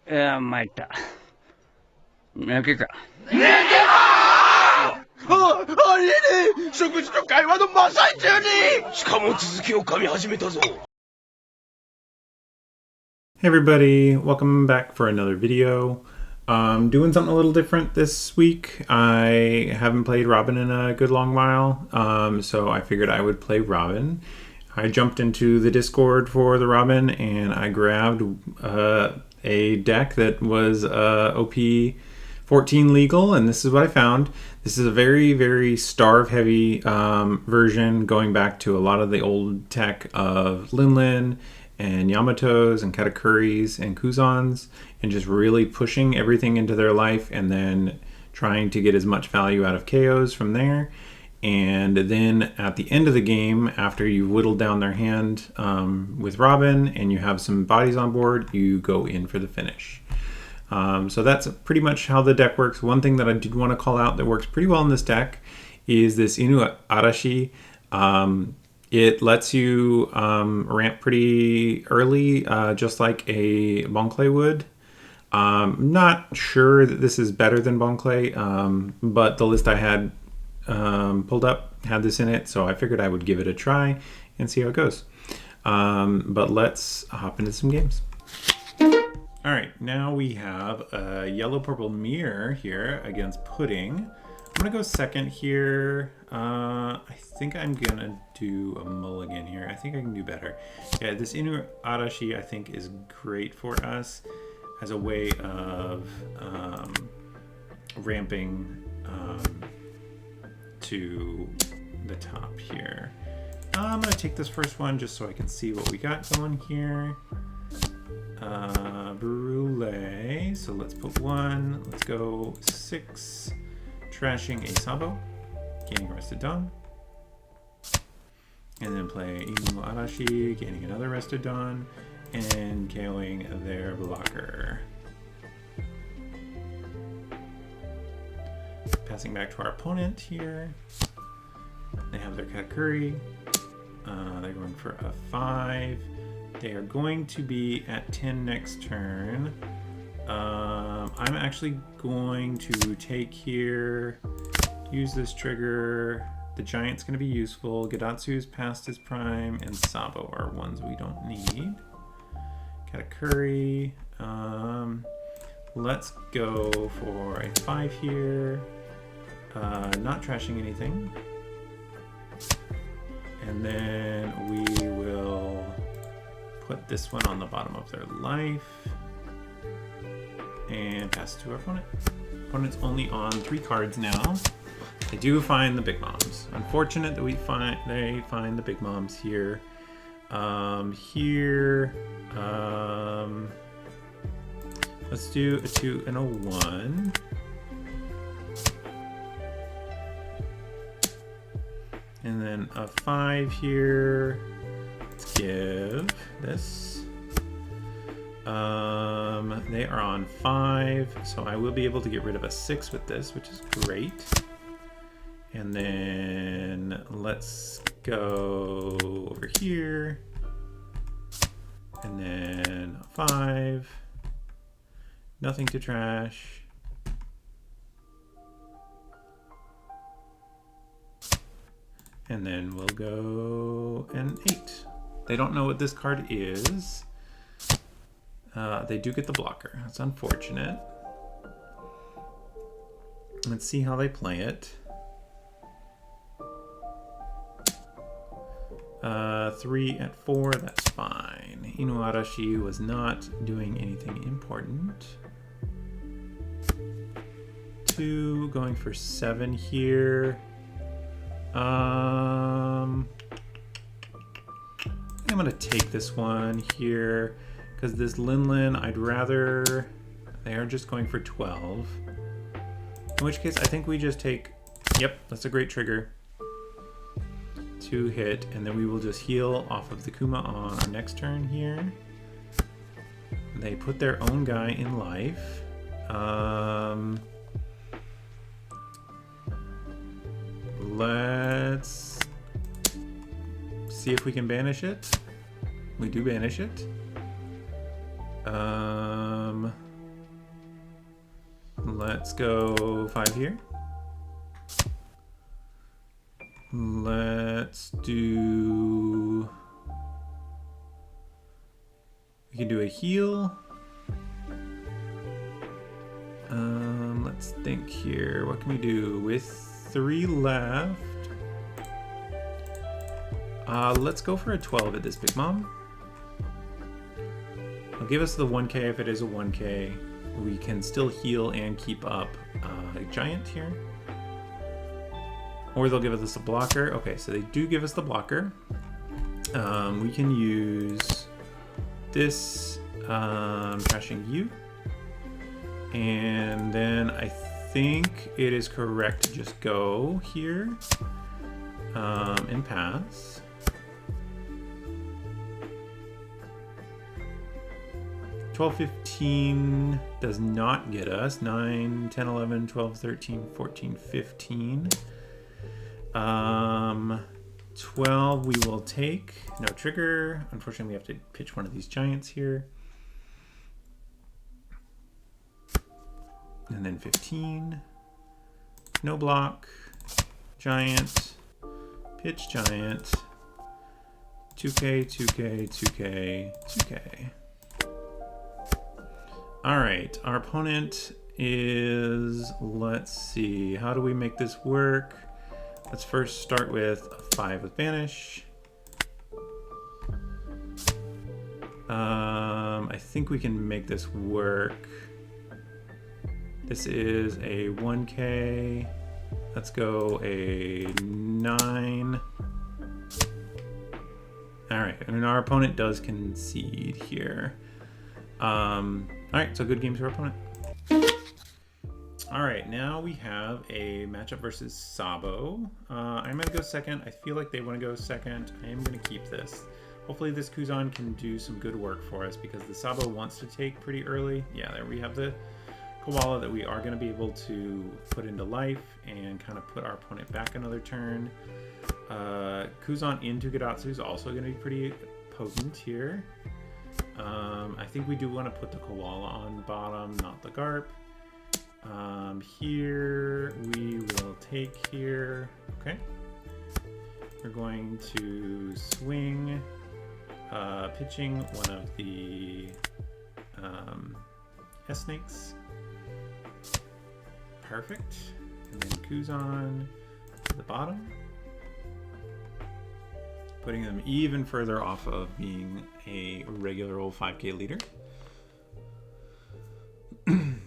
参った。泣けか。ありえねえ、食事と会話の真っ最中に。しかも続きを噛み始めたぞ。 Hey everybody, welcome back for another video. Doing something a little different this week. I haven't played Robin in a good long while, so I figured I would play Robin. I jumped into the Discord for the Robin and I grabbed a deck that was OP14 legal, and this is what I found. This is a very, very starve heavy version, going back to a lot of the old tech of Linlin and Yamatos and Katakuris and Kuzans, and just really pushing everything into their life and then trying to get as much value out of KOs from there. And then at the end of the game, after you've whittled down their hand with Robin and you have some bodies on board, you go in for the finish. So that's pretty much how the deck works. One thing that I did want to call out that works pretty well in this deck is this Inu Arashi. It lets you ramp pretty early, just like a Bonclay would. Not sure that this is better than Bonclay, but the list I had pulled up had this in it, so I figured I would give it a try and see how it goes. But let's hop into some games. All right, now we have a yellow-purple mirror here against Pudding. I'm gonna go second here. I think I'm gonna do a mulligan here. I think I can do better. Yeah, this Inu Arashi I think is great for us as a way of ramping to the top here. I'm gonna take this first one just so I can see what we got going here. Brulee, so let's put one. Let's go 6. Trashing a Sabo, gaining Rested Dawn. And then play Inu Arashi, gaining another Rested Dawn, and KOing their blocker. Passing back to our opponent here. They have their Katakuri. They're going for a 5. They are going to be at 10 next turn. I'm actually going to take here, use this trigger. The Giant's going to be useful. Gadatsu's past his prime, and Sabo are ones we don't need. Katakuri. Let's go for a 5 here. Not trashing anything. And then we will put this one on the bottom of their life and pass it to our opponent. Opponent's only on 3 cards now. They do find the big moms. Unfortunate that they find the big moms here. Let's do a 2 and a 1. And then a 5 here. Let's give this. They are on 5, so I will be able to get rid of a 6 with this, which is great. And then let's go over here. And then 5. Nothing to trash. And then we'll go an 8. They don't know what this card is. They do get the blocker. That's unfortunate. Let's see how they play it. 3 at 4, that's fine. Inu Arashi was not doing anything important. 2, going for 7 here. I'm gonna take this one here because this Linlin, I'd rather. They are just going for 12. In which case, I think we just take. Yep, that's a great trigger. 2 hit, and then we will just heal off of the Kuma on our next turn here. They put their own guy in life. Let's see if we can banish it. We do banish it. Let's go 5 here. Let's do... We can do a heal. Let's think here. What can we do with 3 left? Let's go for a 12 at this Big Mom. It'll give us the 1k if it is a 1k. We can still heal and keep up a giant here. Or they'll give us a blocker. Okay, so they do give us the blocker. We can use this trashing you. And then I think it is correct to just go here and pass. $12.15 does not get us. 9, 10, 11, 12, 13, 14, 15. 12 we will take. No trigger. Unfortunately, we have to pitch one of these giants here. And then 15. No block. Giant. Pitch giant. 2k, 2k, 2k, 2k. All right, our opponent is, let's see, how do we make this work? Let's first start with a 5 with Banish. I think we can make this work. This is a 1k. Let's go a 9. All right, and our opponent does concede here. All right, so good game to our opponent. All right, now we have a matchup versus Sabo. I'm gonna go second. I feel like they wanna go second. I am gonna keep this. Hopefully this Kuzan can do some good work for us because the Sabo wants to take pretty early. Yeah, there we have the koala that we are gonna be able to put into life and kind of put our opponent back another turn. Kuzan into Gadatsu is also gonna be pretty potent here. I think we do want to put the koala on bottom, not the Garp. Here we will take here. Okay. We're going to swing, pitching one of the S-Snakes. Perfect. And then Kuzan to the bottom. Putting them even further off of being a regular old 5k leader. And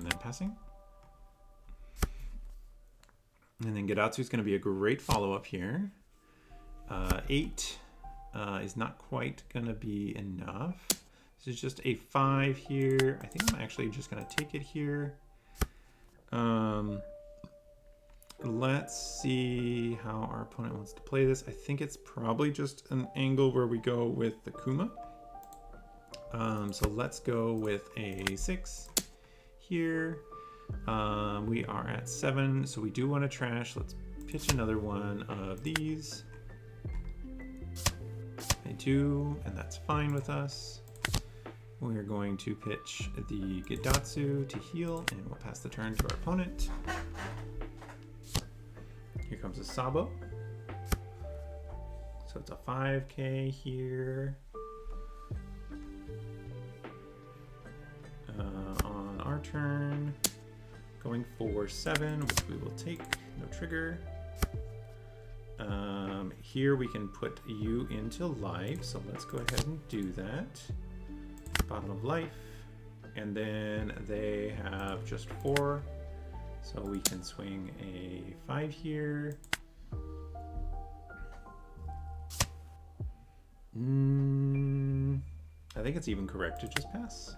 then passing. And then Gadatsu is going to be a great follow-up here. 8 is not quite going to be enough. This is just a 5 here. I think I'm actually just going to take it here. Let's see how our opponent wants to play this. I think it's probably just an angle where we go with the Kuma. So let's go with a 6 here. We are at 7, so we do want to trash. Let's pitch another one of these. I do, and that's fine with us. We're going to pitch the Gadatsu to heal, and we'll pass the turn to our opponent. Here comes a Sabo. So it's a 5k here. On our turn, going for 7, which we will take, no trigger. Here we can put you into life, so let's go ahead and do that. Bottom of life, and then they have just 4. So we can swing a 5 here. I think it's even correct to just pass.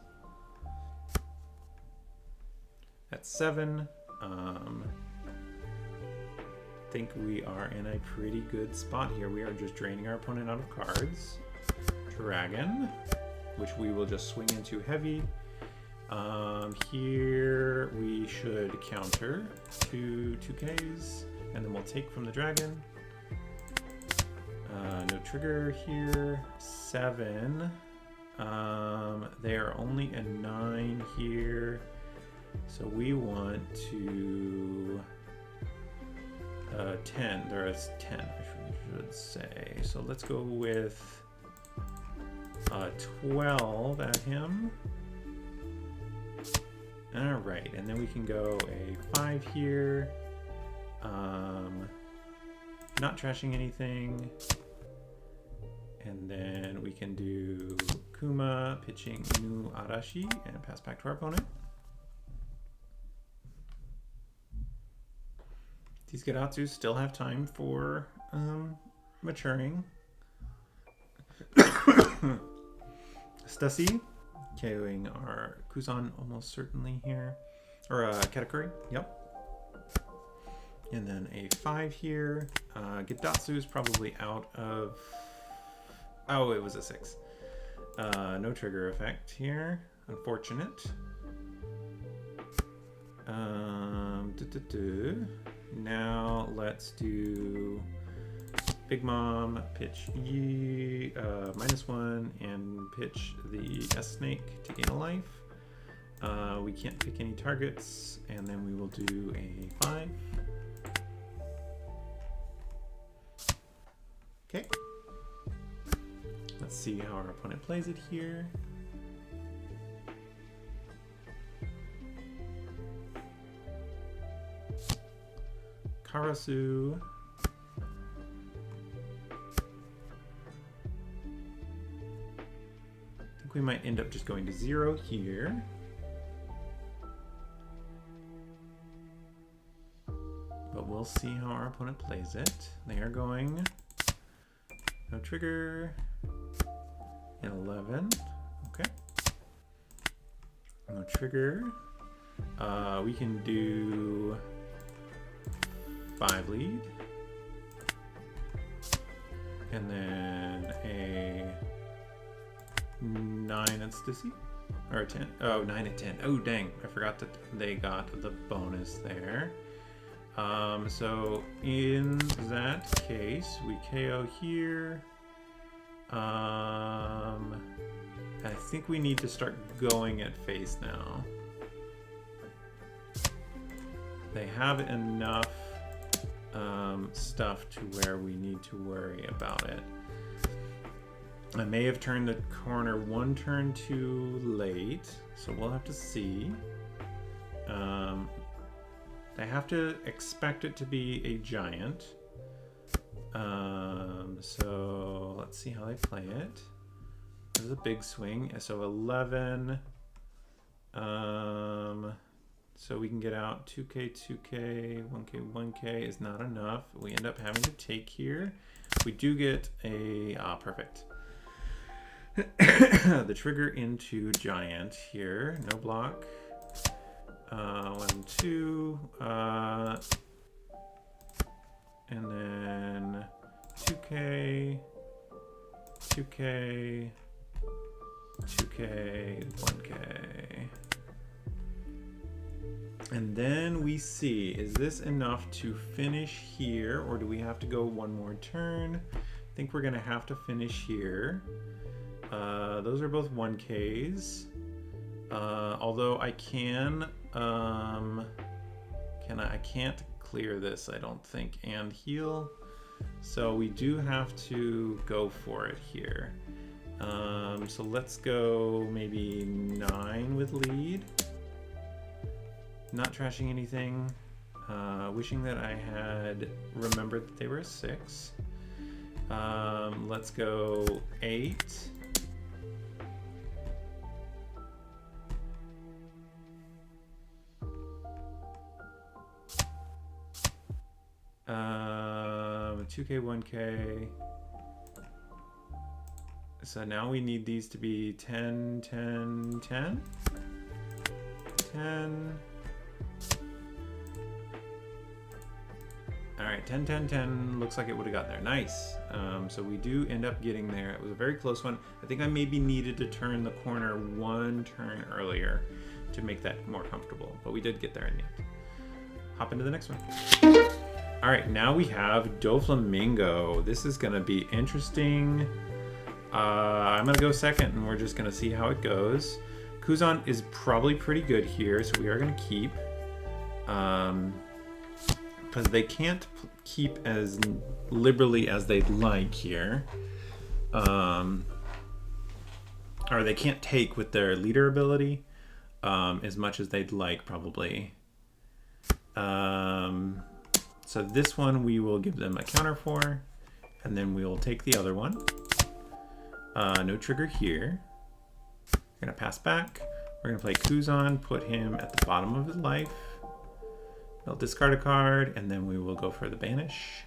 At 7. I think we are in a pretty good spot here. We are just draining our opponent out of cards. Dragon, which we will just swing into heavy. Here we should counter 2Ks, and then we'll take from the dragon. No trigger here. 7. They are only a 9 here. So we want to 10. They're a 10, I should say. So let's go with 12 at him. All right, and then we can go a 5 here. Not trashing anything. And then we can do Kuma pitching Inu Arashi and pass back to our opponent. These Gedatsus still have time for maturing. Stussy KOing our Kuzan almost certainly here. Or Katakuri, yep. And then a 5 here. Gedatsu is probably out of... Oh, it was a 6. No trigger effect here. Unfortunate. Now let's do Big Mom, pitch Yi, -1, and pitch the S-Snake to gain a life. We can't pick any targets, and then we will do a 5. Okay. Let's see how our opponent plays it here. Karasu. I think we might end up just going to 0 here. But we'll see how our opponent plays it. They are going no trigger. 11. Okay. No trigger. We can do 5 lead. And then a 9 at Stussy. Or a 10. Oh, 9 at 10. Oh, dang. I forgot that they got the bonus there. So in that case, we KO here. I think we need to start going at face now. They have enough stuff to where we need to worry about it. I may have turned the corner 1 turn too late, so we'll have to see. They have to expect it to be a giant. So let's see how they play it. This is a big swing. So 11. So we can get out 2K, 2K, 1K, 1K is not enough. We end up having to take here. We do get a, perfect. The trigger into giant here. No block. 1, 2. And then 2K, 2K, 2K, 1K. And then we see, is this enough to finish here, or do we have to go 1 more turn? I think we're gonna have to finish here. Those are both 1Ks. Although I can, I can't clear this, I don't think, and heal. So we do have to go for it here. So let's go maybe 9 with lead. Not trashing anything. Wishing that I had remembered that they were a 6. Let's go 8. Um, 2K, 1K. So now we need these to be 10, 10, 10. 10. All right, 10, 10, 10. Looks like it would have got there. Nice. So we do end up getting there. It was a very close one. I think I maybe needed to turn the corner 1 turn earlier to make that more comfortable, but we did get there in the end. Hop into the next one. All right, now we have Doflamingo. This is gonna be interesting. I'm gonna go second, and we're just gonna see how it goes. Kuzan is probably pretty good here, so we are gonna keep. Because they can't keep as liberally as they'd like here. Or they can't take with their leader ability as much as they'd like, probably. So this one we will give them a counter for, and then we will take the other one. No trigger here. We're gonna pass back. We're gonna play Kuzan, put him at the bottom of his life. We'll discard a card, and then we will go for the Banish.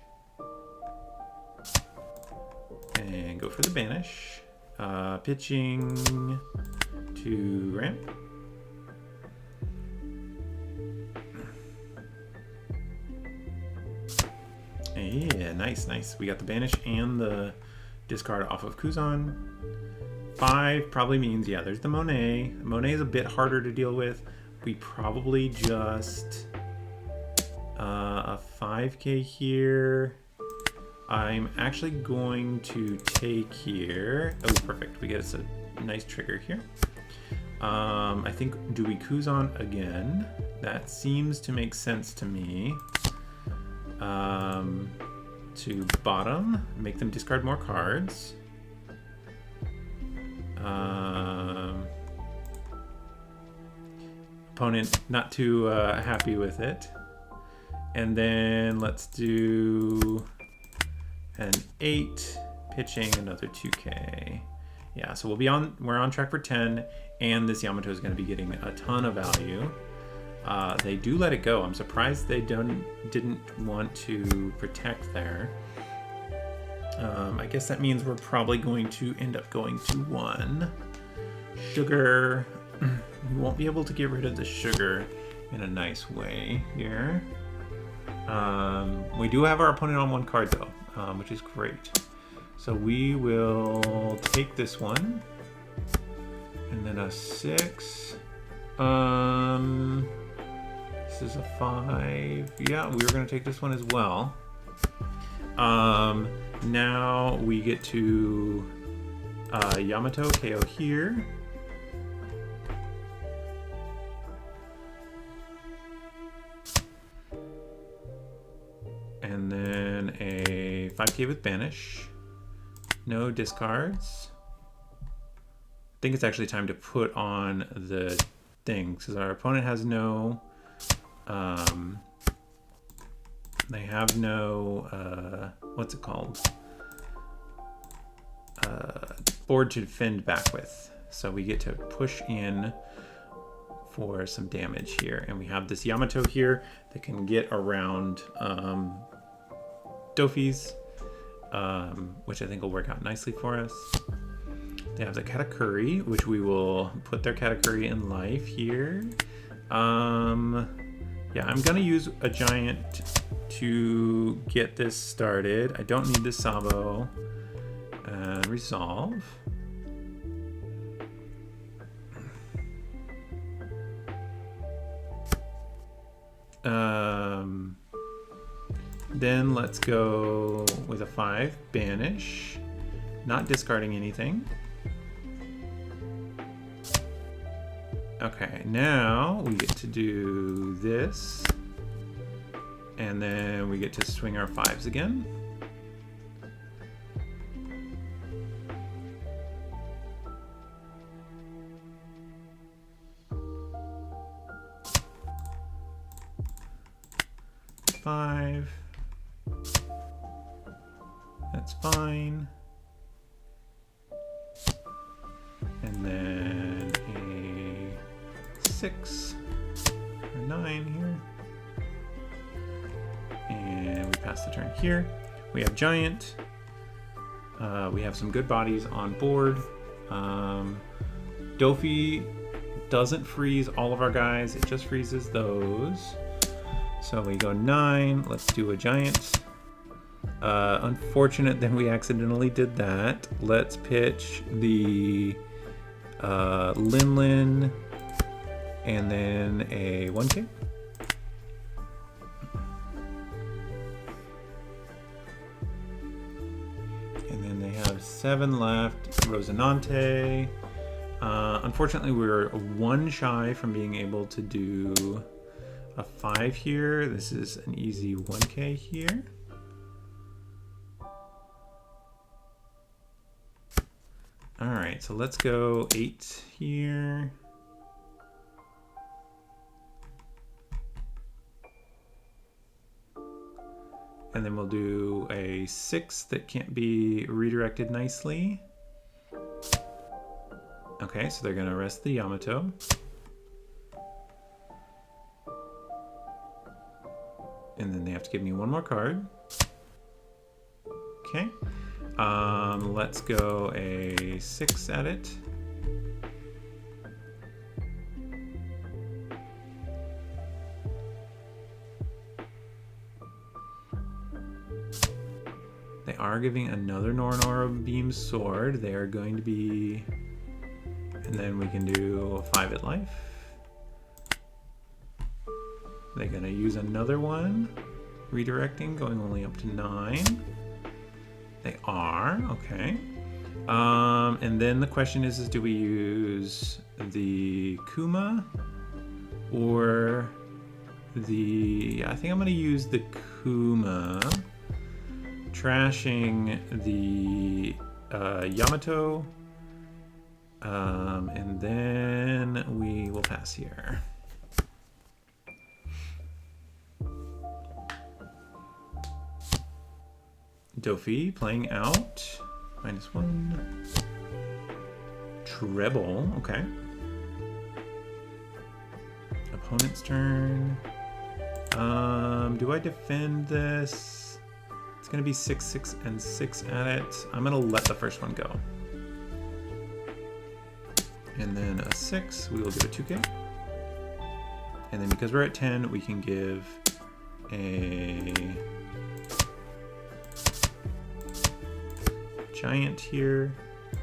And go for the Banish. Pitching to ramp. Yeah, nice, nice. We got the Banish and the discard off of Kuzan. 5 probably means, yeah, there's the Monet. Monet is a bit harder to deal with. We probably just a 5k here. I'm actually going to take here. Oh, perfect. We get us a nice trigger here. I think, do we Kuzan again? That seems to make sense to me. To bottom, make them discard more cards. Opponent not too happy with it. And then let's do an 8, pitching another 2k. Yeah, so we're on track for 10, and this Yamato is going to be getting a ton of value. They do let it go. I'm surprised they didn't want to protect there. I guess that means we're probably going to end up going to 1. Sugar. We won't be able to get rid of the sugar in a nice way here. We do have our opponent on 1 card though, which is great. So we will take this one, and then a 6. This is a 5. Yeah, we were going to take this one as well. Now we get to Yamato KO here. And then a 5k with Banish. No discards. I think it's actually time to put on the thing, because our opponent has no... they have no... what's it called? Board to defend back with. So we get to push in for some damage here. And we have this Yamato here that can get around Dofi's, which I think will work out nicely for us. They have the Katakuri, which we will put their Katakuri in life here. Yeah, I'm gonna use a giant to get this started. I don't need the Sabo. Resolve. Then let's go with a 5, Banish, not discarding anything. Okay, now we get to do this, and then we get to swing our 5s again. That's fine. And then a 6 or 9 here. And we pass the turn here. We have Giant. We have some good bodies on board. Dofi doesn't freeze all of our guys, it just freezes those. So we go 9, let's do a Giant. Unfortunate that we accidentally did that. Let's pitch the Lin, and then a 1k. And then they have 7 left. Rosinante. Unfortunately, we're 1 shy from being able to do a 5 here. This is an easy 1K here. Alright, so let's go 8 here. And then we'll do a 6 that can't be redirected nicely. Okay, so they're gonna arrest the Yamato. And then they have to give me 1 more card. Okay. Let's go a 6 at it. They are giving another Nora Beam Sword. They are going to be... And then we can do a 5 at life. They're going to use another one. Redirecting, going only up to 9. They are, okay. And then the question is do we use the Kuma or the... I think I'm going to use the Kuma. Trashing the Yamato, and then we will pass here. Dofi playing out, -1. Treble, okay. Opponent's turn. Do I defend this? It's gonna be 6, 6, and 6 at it. I'm gonna let the first one go. And then a 6, we will give a 2K. And then because we're at 10, we can give a giant here,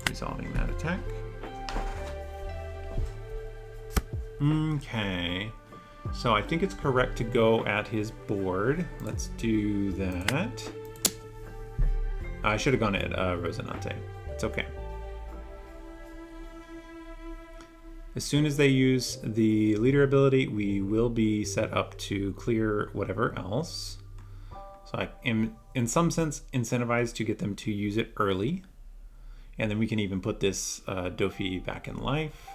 resolving that attack. Okay. So I think it's correct to go at his board. Let's do that. I should have gone at Rosinante. It's okay. As soon as they use the leader ability, we will be set up to clear whatever else. So I am, in some sense, incentivized to get them to use it early. And then we can even put this Dofi back in life.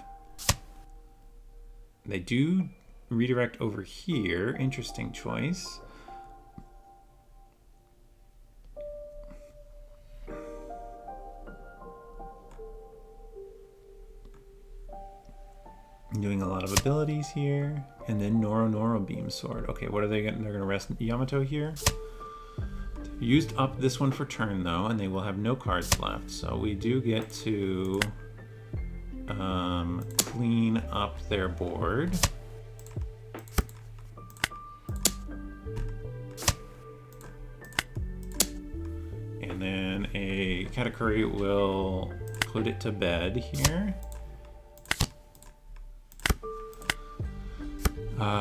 They do redirect over here. Interesting choice. Doing a lot of abilities here. And then Noro Beam Sword. Okay, what are they going to... They're going to rest Yamato here. Used up this one for turn, though, and they will have no cards left. So we do get to clean up their board. And then a Katakuri will put it to bed here.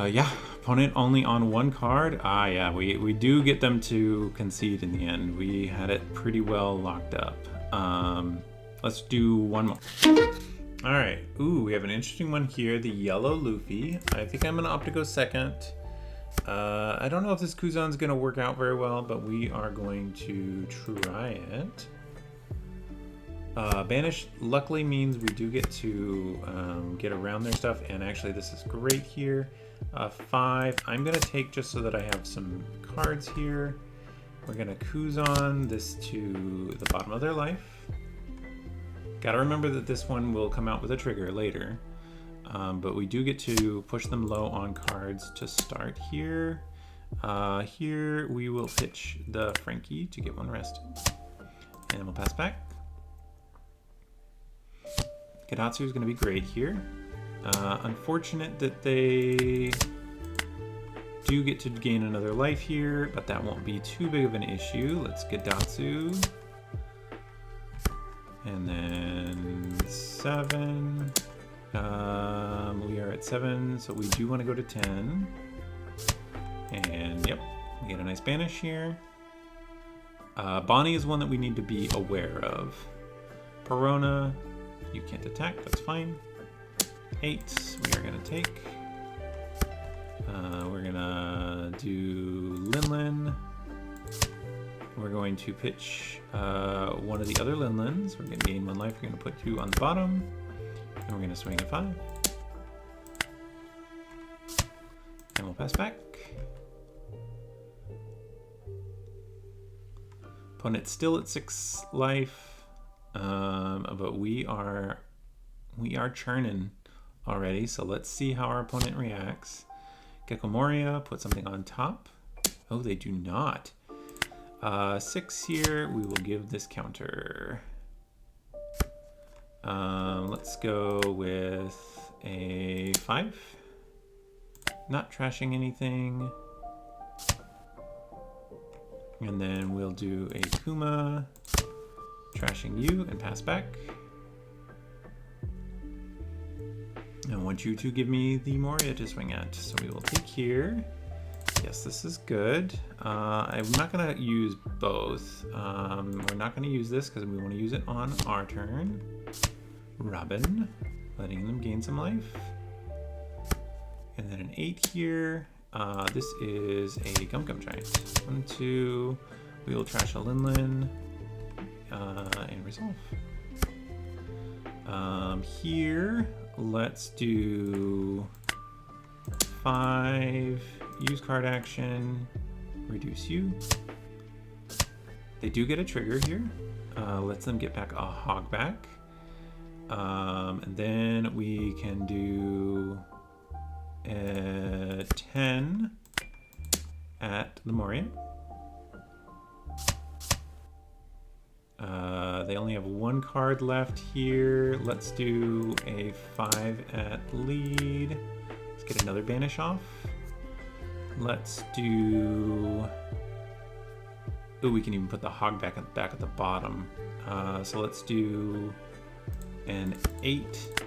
Yeah, opponent only on 1 card. Yeah, we do get them to concede in the end. We had it pretty well locked up. Let's do 1 more. All right, ooh, we have an interesting one here, the yellow Luffy. I think I'm gonna opt to go second. I don't know if this Kuzan's gonna work out very well, but we are going to try it. Banish luckily means we do get to get around their stuff, and actually this is great here. 5, I'm gonna take just so that I have some cards here. We're gonna Kuzan this to the bottom of their life. Gotta remember that this one will come out with a trigger later. But we do get to push them low on cards to start here. Here we will pitch the Frankie to get 1 rested. And we'll pass back. Kadatsu is going to be great here. Unfortunate that they do get to gain another life here, but that won't be too big of an issue. Let's Kadatsu. And then 7. We are at 7, so we do want to go to 10. And yep, we get a nice Banish here. Bonnie is one that we need to be aware of. Corona. You can't attack, that's fine. 8, we are going to take. We're going to do Linlin. We're going to pitch one of the other Linlins. We're going to gain 1 life. We're going to put you on the bottom. And we're going to swing a 5. And we'll pass back. Opponent's still at 6 life. But we are churning already. So let's see how our opponent reacts. Gecko Moria, put something on top. Oh, they do not. 6 here, we will give this counter. Let's go with a 5. Not trashing anything. And then we'll do a Kuma, trashing you and pass back. I want you to give me the Moria to swing at. So we will take here. Yes, this is good. I'm not going to use both. We're not going to use this because we want to use it on our turn. Robin, letting them gain some life. And then an 8 here. This is a Gum Gum Giant. 1, 2. We will trash a Linlin and resolve. Here, let's do 5. Use card action, reduce you. They do get a trigger here. Lets them get back a Hogback. And then we can do a 10 at the Moria. They only have 1 card left here. Let's do a 5 at lead. Let's get another Banish off. Let's do... Oh, we can even put the Hogback back at the bottom. So let's do an 8.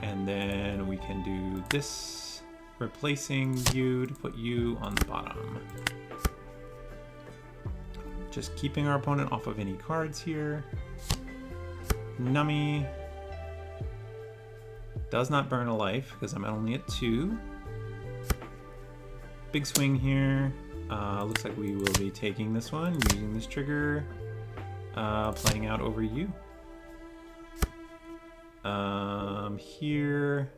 And then we can do this, replacing you to put you on the bottom. Just keeping our opponent off of any cards here. Nummy. Does not burn a life because I'm only at 2. Big swing here. Looks like we will be taking this one, using this trigger, playing out over you. Here,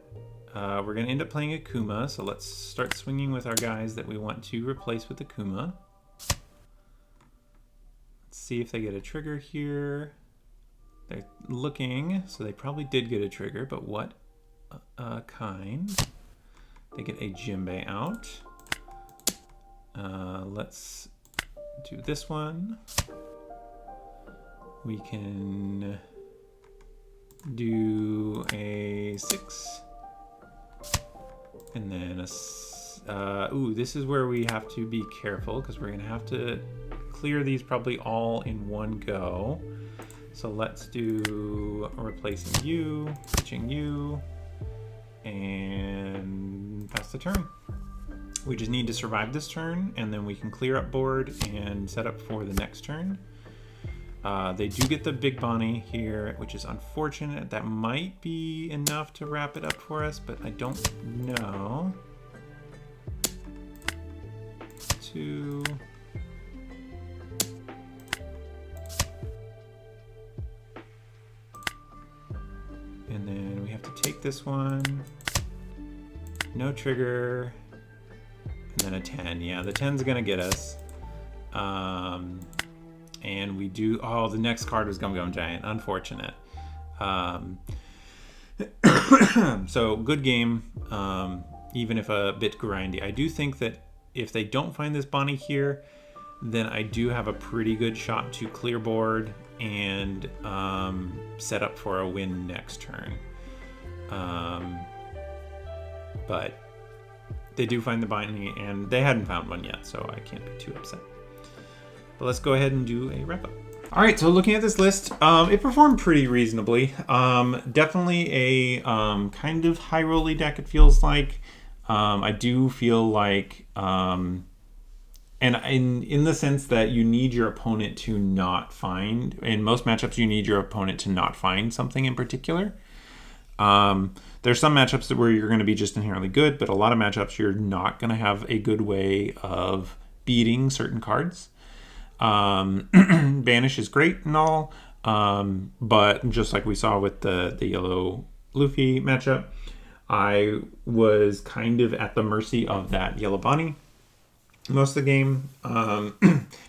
we're going to end up playing a Kuma, so let's start swinging with our guys that we want to replace with the Kuma. Let's see if they get a trigger here. They're looking, so they probably did get a trigger, but what kind? They get a Jinbei out. Let's do this one. We can do a 6. And then a... ooh, this is where we have to be careful because we're going to have to clear these probably all in one go. So let's do replacing you, pitching you, and pass the turn. We just need to survive this turn, and then we can clear up board and set up for the next turn. They do get the Big Bonnie here, which is unfortunate. That might be enough to wrap it up for us, but I don't know. 2. And then we have to take this one. No trigger. And then a 10. Yeah, the 10's gonna get us. And we do... Oh, the next card was Gum Gum Giant. Unfortunate. So, good game, even if a bit grindy. I do think that if they don't find this Bonnie here, then I do have a pretty good shot to clear board and set up for a win next turn. But they do find the Bonnie, and they hadn't found one yet, so I can't be too upset. But let's go ahead and do a wrap-up. All right, so looking at this list, it performed pretty reasonably. Definitely a kind of high-rolly deck, it feels like. I do feel like and in the sense that you need your opponent to not find, in most matchups, you need your opponent to not find something in particular. There's some matchups where you're going to be just inherently good, but a lot of matchups you're not going to have a good way of beating certain cards. Banish is great and all, but just like we saw with the yellow Luffy matchup, I was kind of at the mercy of that yellow bunny most of the game.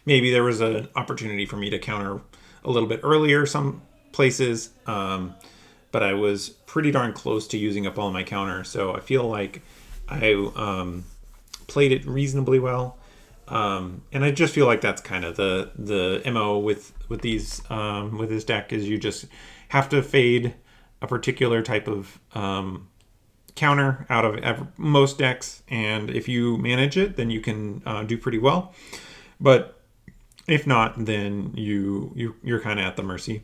Maybe there was an opportunity for me to counter a little bit earlier some places, but I was pretty darn close to using up all my counter, so I feel like I played it reasonably well. And I just feel like that's kind of the MO with these with this deck, is you just have to fade a particular type of counter out of most decks, and if you manage it, then you can do pretty well. But if not, then you're kind of at the mercy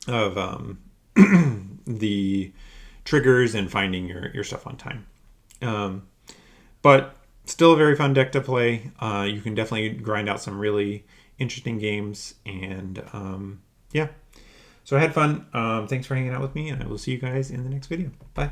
of the triggers and finding your stuff on time. But still a very fun deck to play. You can definitely grind out some really interesting games, and yeah. So I had fun. Thanks for hanging out with me, and I will see you guys in the next video. Bye.